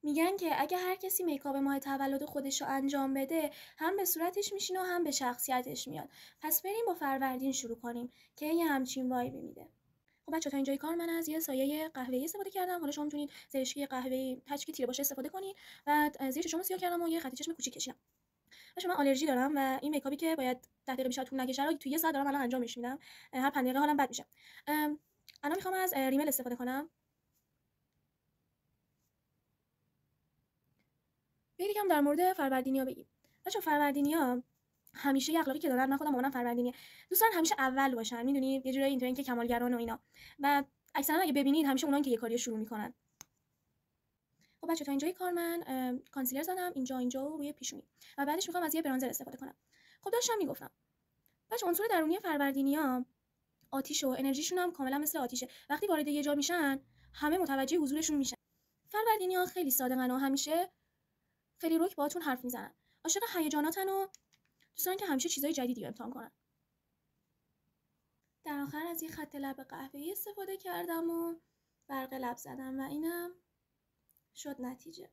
میگن که اگه هر کسی میکاپ ماه تولد خودش رو انجام بده، هم به صورتش میشینه و هم به شخصیتش میاد. پس بریم با فروردین شروع کنیم که یه همچین وایبی میده. خب بچه تا اینجای کار من از یه سایه قهوه‌ای استفاده کردم. حالا شما میتونید زرشکی قهوه‌ای هرچی تیره باشه استفاده کنید. بعد زیر چشمو سیاه کردم و یه خط چشم کوچیک کشیدم. باشه من آلرژی دارم و این میکاپی که باید 10 دقیقه بیشتر طول نکشه رو تو یه ساعت دارم الان انجامش میدم. هر 5 دقیقه حالم بد میشه. الان میخوام از ریمل استفاده کنم. یکم در مورد فروردینیا بگیم. بچه فروردینیا همیشه یه اخلاقی که دارن، من خودم مامانم فروردینیه، دوست دارن همیشه اول باشن، میدونی یه جورایی اینطورین که کمالگران و اینا. و اکثرا اگه ببینید همیشه اونان که یه کاری شروع میکنن. خب بچه تا اینجای کار من کانسیلر زدم اینجا و روی پیشونی و بعدش میخوام از یه برانزر استفاده کنم. خب داشتم میگفتم بچه عنصر درونی فروردینیا آتیش و انرژیشون هم کاملا مثل آتیشه. وقتی وارد یه جا میشن همه متوجه حضورشون میشن. فروردینیا خیلی صادقن و همیشه خیلی رک باهاتون حرف میزنن. عاشق هیجاناتن و دوست دارن که همیشه چیزای جدیدی رو امتحان کنن. در آخر از یه خط لب قهوه‌ای استفاده کردم و برق لب زدم و اینم شد نتیجه.